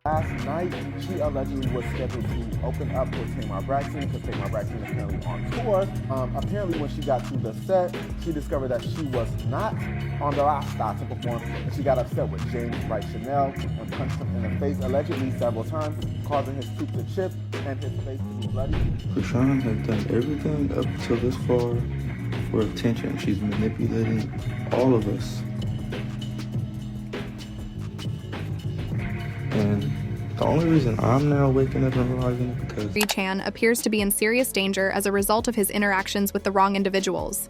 Last night, she allegedly was scheduled to open up for Tamar Braxton because Tamar Braxton is currently on tour. Apparently, when she got to the set, she discovered that she was not on the roster to perform, and she got upset with James Wright Chanel and punched him in the face allegedly several times, causing his tooth to chip and his face to be bloody. Chrisean has done everything up until this far for attention. She's manipulating all of us. And the only reason I'm now waking up and realizing it because Chan appears to be in serious danger as a result of his interactions with the wrong individuals.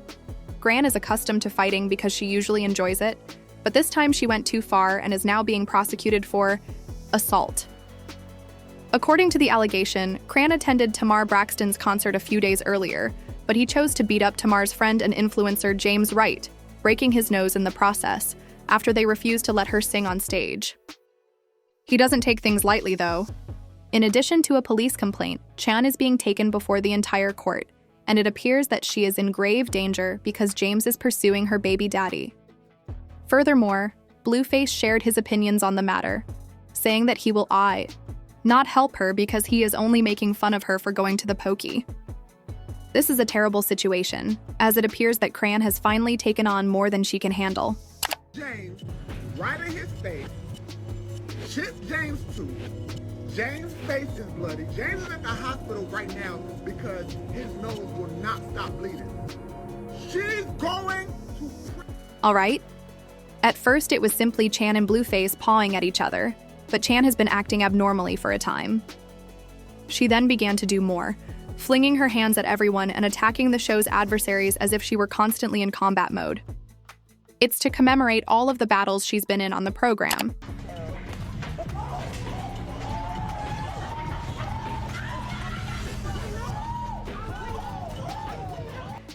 Gran is accustomed to fighting because she usually enjoys it, but this time she went too far and is now being prosecuted for assault. According to the allegation, Cran attended Tamar Braxton's concert a few days earlier, but he chose to beat up Tamar's friend and influencer James Wright, breaking his nose in the process, after they refused to let her sing on stage. He doesn't take things lightly, though. In addition to a police complaint, Chan is being taken before the entire court, and it appears that she is in grave danger because James is pursuing her baby daddy. Furthermore, Blueface shared his opinions on the matter, saying that he will not help her because he is only making fun of her for going to the pokey. This is a terrible situation, as it appears that Cran has finally taken on more than she can handle. James, right in his face, chipped James' tooth. James' face is bloody. James is at the hospital right now because his nose will not stop bleeding. She's going to... All right. At first, it was simply Chan and Blueface pawing at each other, but Chan has been acting abnormally for a time. She then began to do more, flinging her hands at everyone and attacking the show's adversaries as if she were constantly in combat mode. It's to commemorate all of the battles she's been in on the program.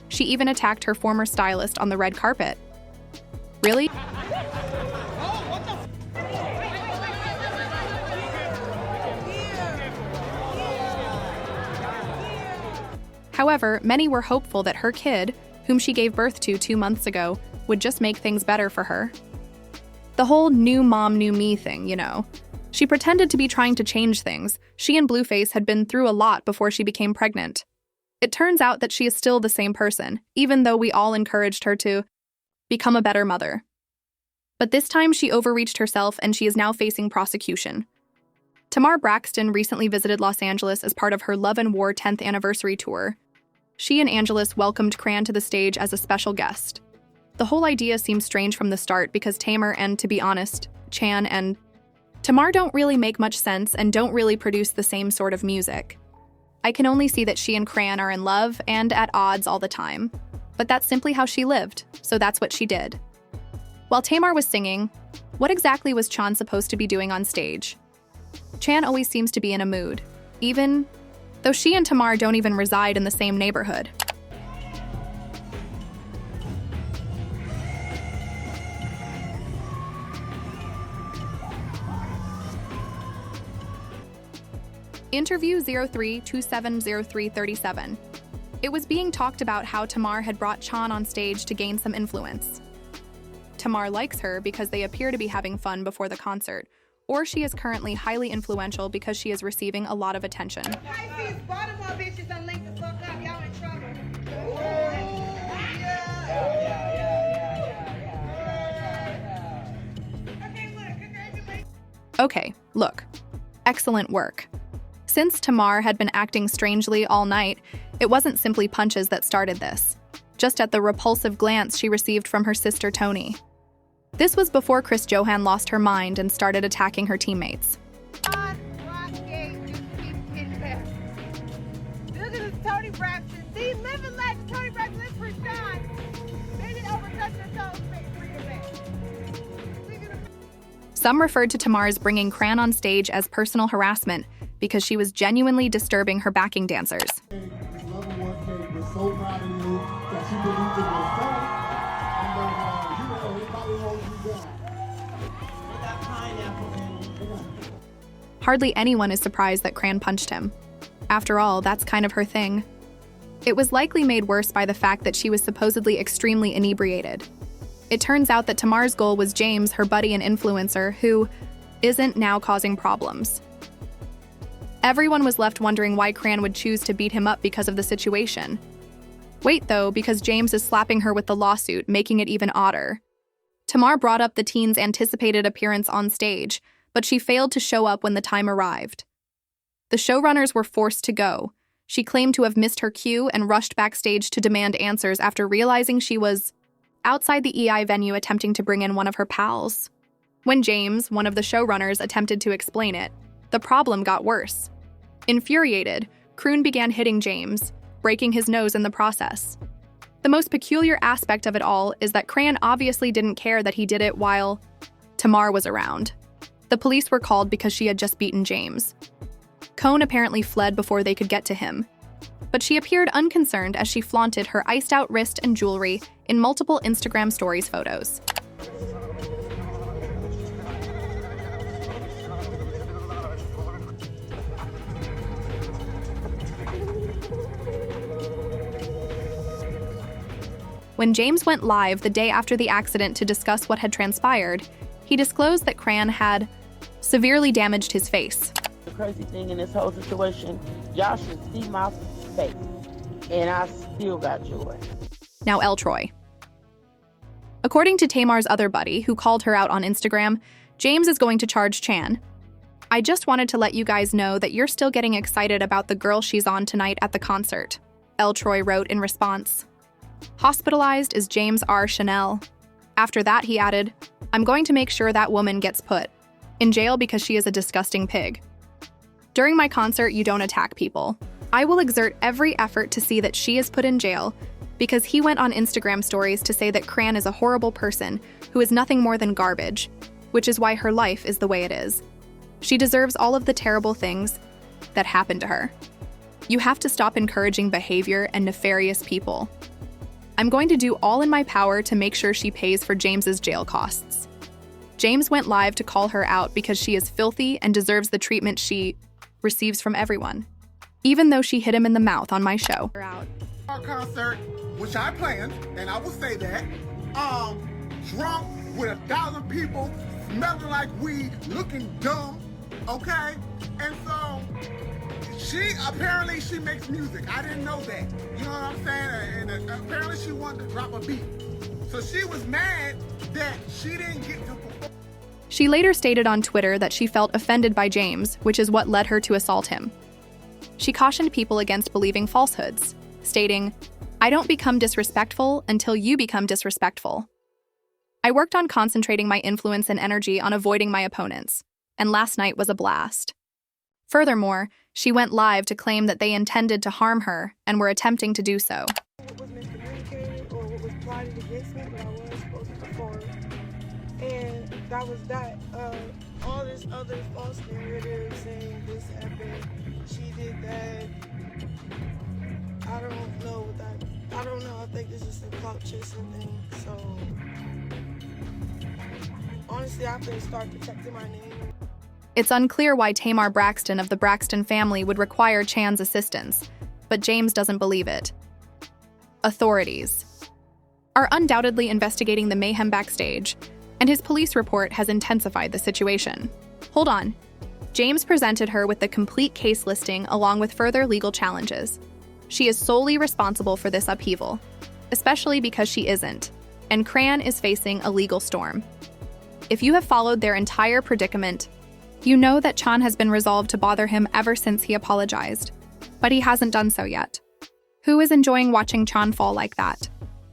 She even attacked her former stylist on the red carpet. Really? However, many were hopeful that her kid, whom she gave birth to 2 months ago, would just make things better for her. The whole new mom, new me thing, you know. She pretended to be trying to change things. She and Blueface had been through a lot before she became pregnant. It turns out that she is still the same person, even though we all encouraged her to become a better mother. But this time she overreached herself and she is now facing prosecution. Tamar Braxton recently visited Los Angeles as part of her Love and War 10th anniversary tour. She and Angelus welcomed Cran to the stage as a special guest. The whole idea seemed strange from the start because Tamar and, to be honest, Chan and Tamar don't really make much sense and don't really produce the same sort of music. I can only see that she and Cran are in love and at odds all the time. But that's simply how she lived, so that's what she did. While Tamar was singing, what exactly was Chan supposed to be doing on stage? Chan always seems to be in a mood, even though she and Tamar don't even reside in the same neighborhood. Interview 03-270337. It was being talked about how Tamar had brought Chan on stage to gain some influence. Tamar likes her because they appear to be having fun before the concert, or she is currently highly influential because she is receiving a lot of attention. Okay, look. Excellent work. Since Tamar had been acting strangely all night, it wasn't simply punches that started this, just at the repulsive glance she received from her sister Tony. This was before Chris Johan lost her mind and started attacking her teammates. Look at this Tony Braxton. These living like Tony Braxton. This Chrisean. They didn't overtouch her toes. Some referred to Tamar as bringing Cran on stage as personal harassment because she was genuinely disturbing her backing dancers. Hardly anyone is surprised that Cran punched him. After all, that's kind of her thing. It was likely made worse by the fact that she was supposedly extremely inebriated. It turns out that Tamar's goal was James, her buddy and influencer, who isn't now causing problems. Everyone was left wondering why Chrisean would choose to beat him up because of the situation. Wait though, because James is slapping her with the lawsuit, making it even odder. Tamar brought up the teen's anticipated appearance on stage, but she failed to show up when the time arrived. The showrunners were forced to go. She claimed to have missed her cue and rushed backstage to demand answers after realizing she was outside the EI venue attempting to bring in one of her pals. When James, one of the showrunners, attempted to explain it, the problem got worse. Infuriated, Chrisean began hitting James, breaking his nose in the process. The most peculiar aspect of it all is that Chrisean obviously didn't care that he did it while Tamar was around. The police were called because she had just beaten James. Cone apparently fled before they could get to him, but she appeared unconcerned as she flaunted her iced-out wrist and jewelry in multiple Instagram stories photos. When James went live the day after the accident to discuss what had transpired, he disclosed that Chrisean had severely damaged his face. The crazy thing in this whole situation, y'all should see my face, and I still got joy. Now Troy. According to Tamar's other buddy, who called her out on Instagram, James is going to charge Chan. I just wanted to let you guys know that you're still getting excited about the girl she's on tonight at the concert, Troy wrote in response. Hospitalized is James R. Chanel. After that, he added, I'm going to make sure that woman gets put in jail because she is a disgusting pig. During my concert, you don't attack people. I will exert every effort to see that she is put in jail because he went on Instagram stories to say that Chrisean is a horrible person who is nothing more than garbage, which is why her life is the way it is. She deserves all of the terrible things that happened to her. You have to stop encouraging behavior and nefarious people. I'm going to do all in my power to make sure she pays for James's jail costs. James went live to call her out because she is filthy and deserves the treatment she receives from everyone, even though she hit him in the mouth on my show. Our concert, which I planned, and I will say that, drunk with 1,000 people, smelling like weed, looking dumb, okay? And so, she makes music. I didn't know that. You know what I'm saying? And apparently she wanted to drop a beat. So she was mad that she didn't get to perform. She later stated on Twitter that she felt offended by James, which is what led her to assault him. She cautioned people against believing falsehoods, stating, I don't become disrespectful until you become disrespectful. I worked on concentrating my influence and energy on avoiding my opponents, and last night was a blast. Furthermore, she went live to claim that they intended to harm her and were attempting to do so. What was miscommunicated or what was plotted against me, but I was supposed to perform. And that was that. All this other false narrative saying this happened, she did that. I don't know what that, I don't know, I think this is a clout chasing thing. So, honestly, I have to start protecting my name. It's unclear why Tamar Braxton of the Braxton family would require Chan's assistance, but James doesn't believe it. Authorities are undoubtedly investigating the mayhem backstage, and his police report has intensified the situation. Hold on. James presented her with the complete case listing along with further legal challenges. She is solely responsible for this upheaval, especially because she isn't, and Chrisean is facing a legal storm. If you have followed their entire predicament, you know that Chan has been resolved to bother him ever since he apologized, but he hasn't done so yet. Who is enjoying watching Chan fall like that?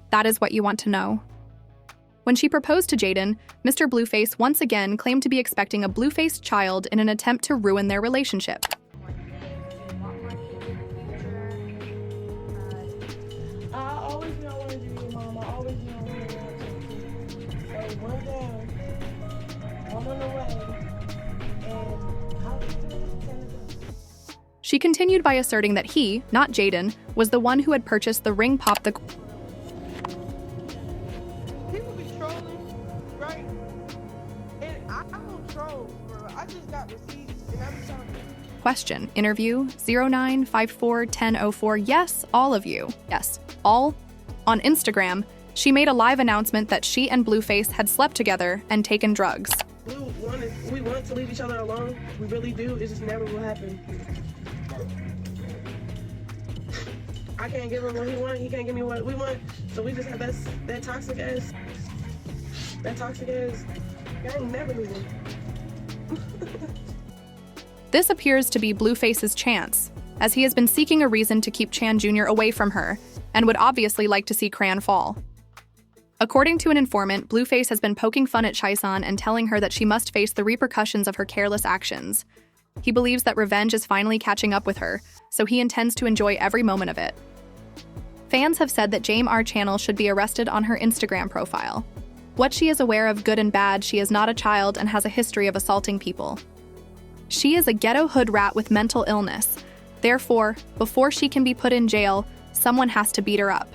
That is what you want to know. When she proposed to Jaden, Mr. Blueface once again claimed to be expecting a Blueface child in an attempt to ruin their relationship. I always knew I wanted to be a mom. I always knew I wanted to have kids. So one down, one on the way. She continued by asserting that he, not Jaden, was the one who had purchased the ring pop the People be trolling, right? And I don't troll, bro. I just got receipts and every time. question. Interview 09541004. Yes, all of you. Yes, all. On Instagram, she made a live announcement that she and Blueface had slept together and taken drugs. We want to leave each other alone. We really do. It just never will happen. I can't give him what he wants. He can't give me what we want. So we just have that toxic ass gang never leaving. This appears to be Blueface's chance, as he has been seeking a reason to keep Chan Jr. away from her, and would obviously like to see Cran fall. According to an informant, Blueface has been poking fun at Chaisan and telling her that she must face the repercussions of her careless actions. He believes that revenge is finally catching up with her, so he intends to enjoy every moment of it. Fans have said that Jame R. Channel should be arrested on her Instagram profile. What she is aware of, good and bad, she is not a child and has a history of assaulting people. She is a ghetto hood rat with mental illness. Therefore, before she can be put in jail, someone has to beat her up.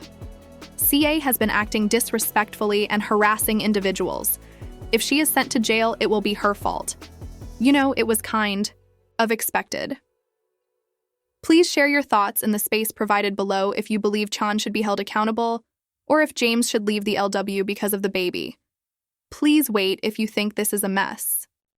CA has been acting disrespectfully and harassing individuals. If she is sent to jail, it will be her fault. You know, it was kind of expected. Please share your thoughts in the space provided below if you believe Chan should be held accountable, or if James should leave the LW because of the baby. Please wait if you think this is a mess.